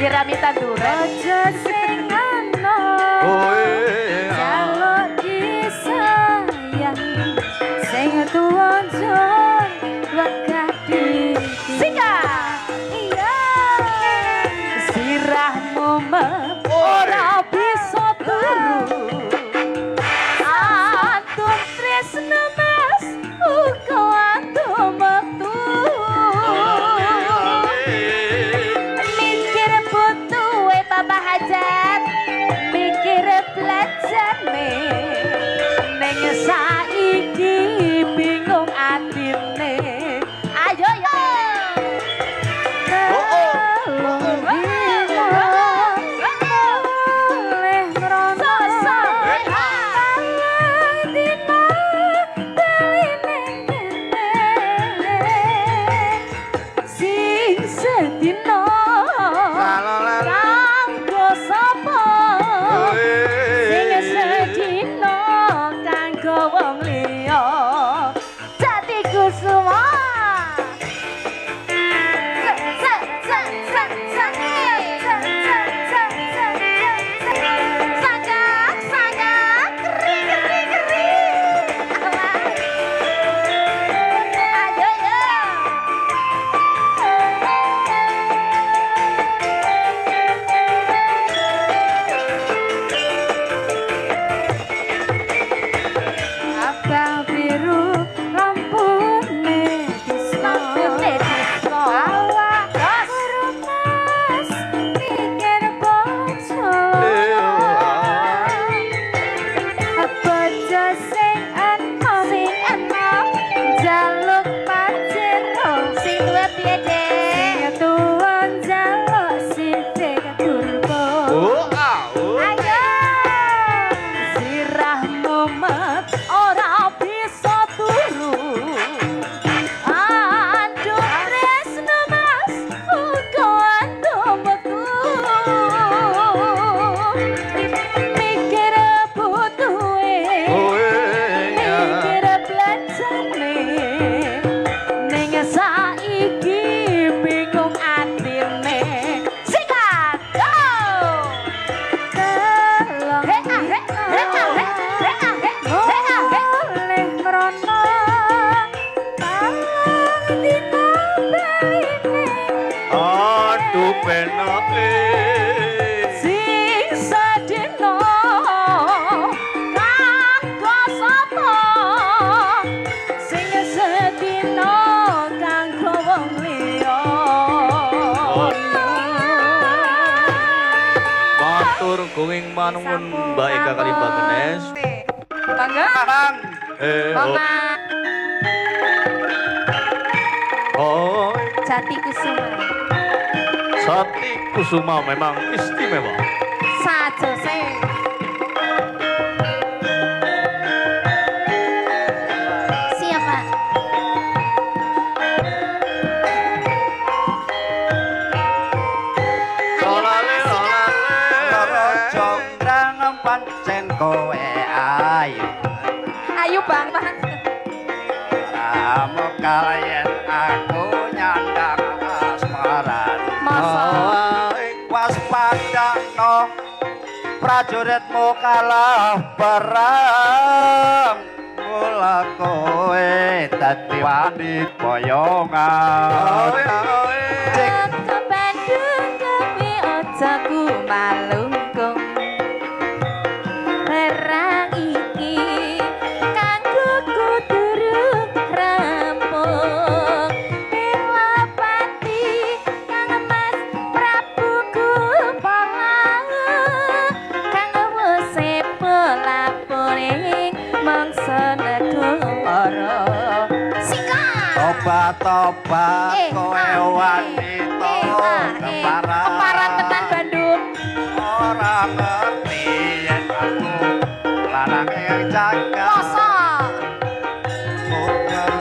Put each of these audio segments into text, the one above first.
Kirami tanduran. Aja sing ana. Jaluk disayang. Sing tuwon jon wegah di. Sika. Iya. Sirahmu ora bisa turu. Antun tresno mas uga antun metu. Mikir butuhe papa hajat, mikir belajarne. Ning saiki bingung atine. Ayo yo. Gunging manungun Mbak Eka Kalimba Genes. Bangga. Bang. Bangga. Oh. Jati Kusuma. Sati Kusuma memang istimewa. Sajo se. Siap, Pak. Pancen kowe ayu Ayo bang. Ramu kalian aku nyandang asmaran Masa? Waspada no prajuritmu kalah perang Mula kowe dadi wani boyongan Ke Bandung kowe aja ku malungkung. Perang iki kanggo ku durung rampung. Pilapati kang Mas Prabu Kupala kang wesi pelapuring mangsa negara. Sikat. Tobat-tobat kowe wanita Keparan tenan Bandung. Orang ngerti yen aku lanang yang jaga Masa?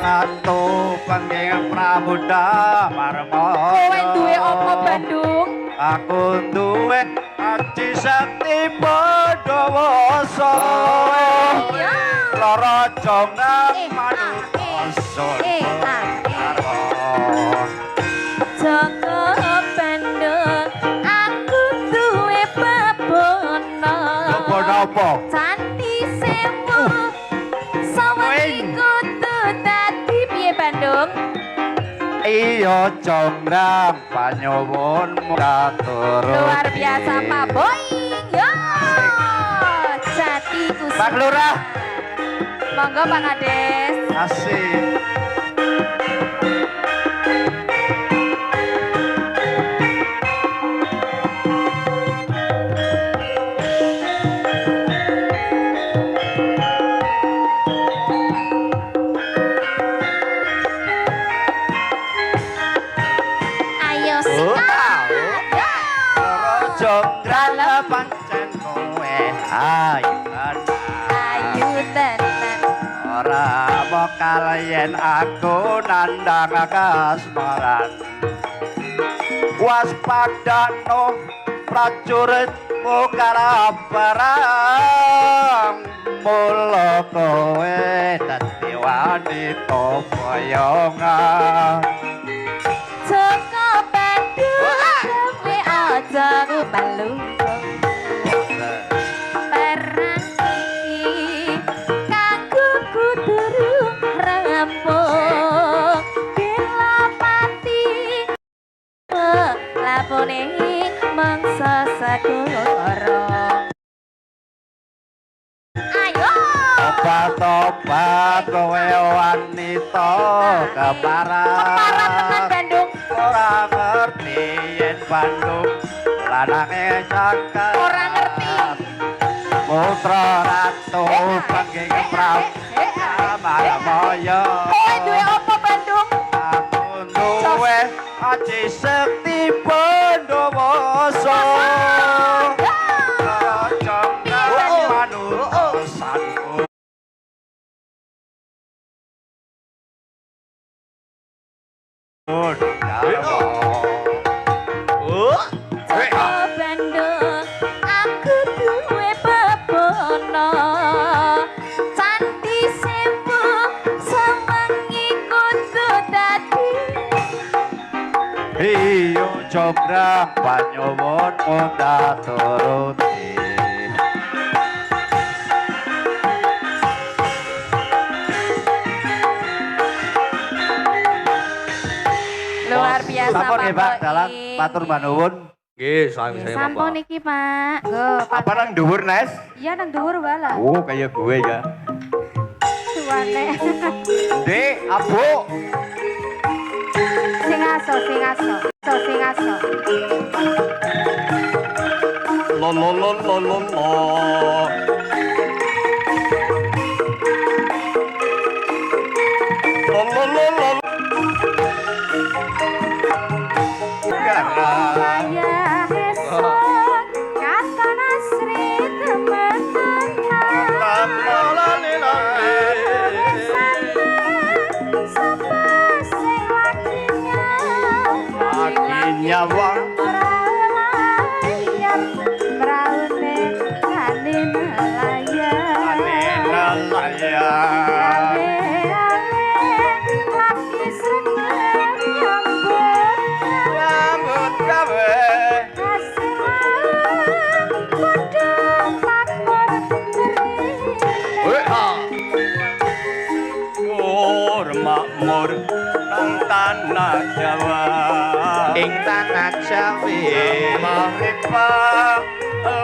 Ngatu pengging Prabu Damarma Kowe duwe apa Bandung? Aku duwe Aji Sakti Padawasa Iya. Loro jongang manut Joko Bandung Iya jongrang panyuwun matur. Luar biasa Pak Boy. Yo. Jati Kusuma. Pak Lurah. Monggo Pak Kades. Asik. Ayo sikat. Yo. Jongrang pancen kowe ayu Ayu tenan. ora bakal yen aku nandang kasmaran waspadano prajuritmu karabarang mula kowe dadi wanita boyongan Joko Bandung kowe aja balungkung perang iki kanggo kudu rampung bila mati lapone mangsa segara ayo obat-obat kowe wanita Keparat tenan keparat Bandung. ora ngerti yen Bandung lanange cakar Ora ngerti. putra ratu panggih prabu Malamaya Kowe duwe apa Bandung? aku duwe aji sekti Pandawasa jangan manusanku Joko Bandung aku duwe bebono Candi Sewu sewengi kudu dadi iyo jograng panyuwun muda turuti Luar biasa sampun Pak nggih Pak Boy. dalang matur manuwun Nggih, sami saya Sampun Bapak. iki Pak Go, Pak. apa nang dhuwur Nes Iya nang dhuwur wala. oh kayak gue ya Suwane. Dek abu Sing aso, sing aso. Sing aso. lo lo lo lo lo lo lo lo lo lo Ayah esok kata Nasri temenan Sapa sing lakinya nyawa ora layar braune kane melayar ale laki sregep nyambut kasihan padha makmur makmur nang tanah Jawa Ing tanah Jawi Mahipa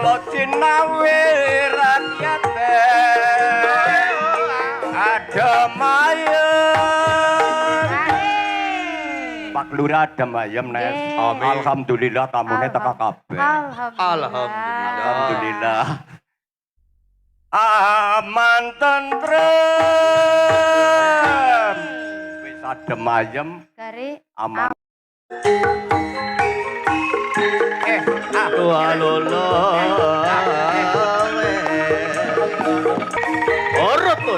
lo cinawi rakyat ada mayem Pak Lurah ada mayem Nes Amin. Alhamdulillah tamune teka kabeh Alhamdulillah. Alhamdulillah aman tentrem wis adem ayem Gari aman Walolo. Ora to.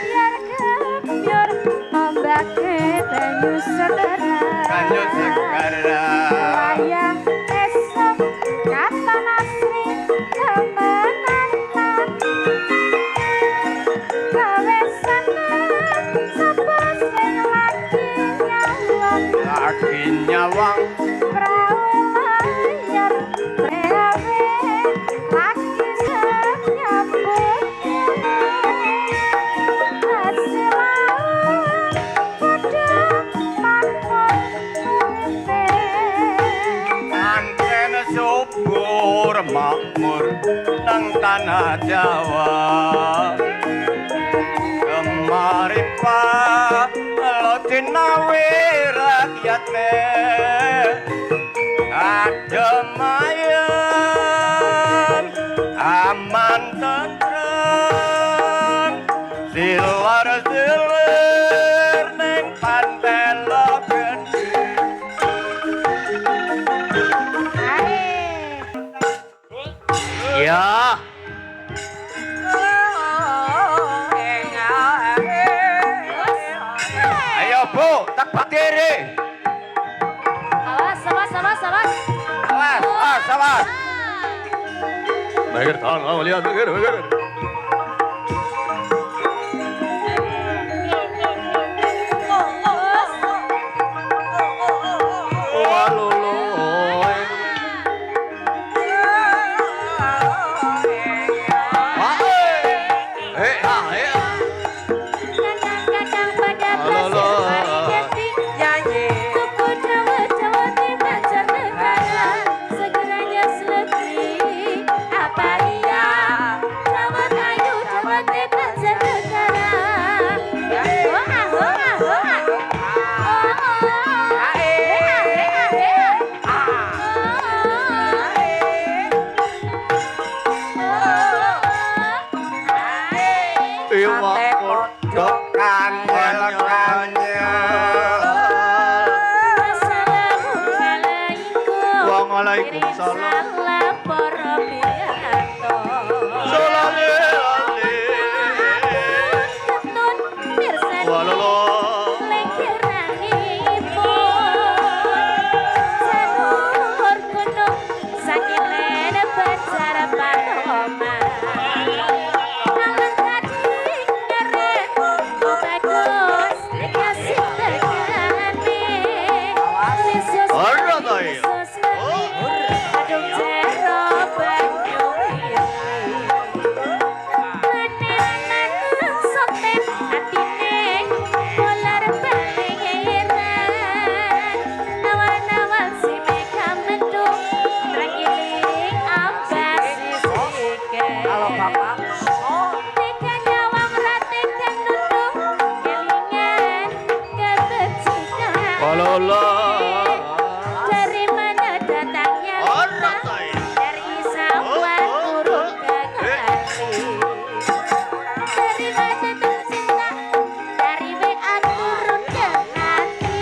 biar kebiar membake banyu segera Banyu segera. Ayah esok kata Nasri temenan makmur nang tanah Jawa. Kemari Pak lo dinawi rakyatne adem aman tentrem silar-silir ning Pantelo Gede. Ya. Ayo Bu, tak berdiri. Awas, awas, awas, awas. Awas, awas. Baiklah, kamu lihat, baiklah. Kadang-kadang pada pasir mari jati Suku Jawa di mancanegara Segeranya selegi apa iya Jawa kayu Jawa di mancanegara Hoa, hoa, hoa Waalaikumsalam. Salam para piyanto. Ketun pirsani lengkir rahipun. Janur gunung saking lene Banjar Panoman. Alang kading ngerek bagus dikasih tegane. Lisus Ora ta ya? lisus adung jero banyu iri. Manenan soten atine bolar pangeran. Nawar-nawar si meka mendung trangiling ambas sisike. Halo Bapak. Tekan nyawang ratekan nundung kelingan kebencikan. Dari mana datangnya Ora ta ya? dari sawah turun ke hati. Dari mana tercinta dari WA turun ke hati.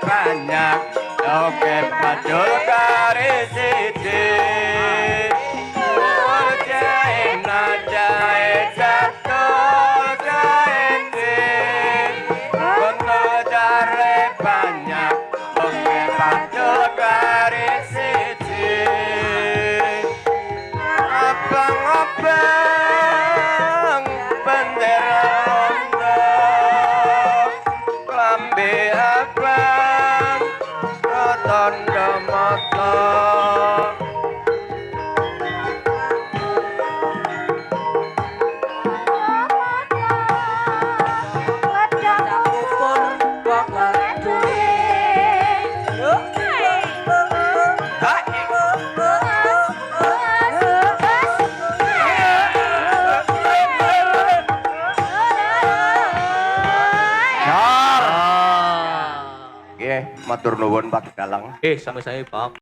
Banyak oke pacul kari siji jahe jatuh jahe kontol jare banyak oke pacul kari siji abang-abang bendera ondo lambe abang rotondo moto. Matur nuwun Pak Galang. Sampai saya, Pak.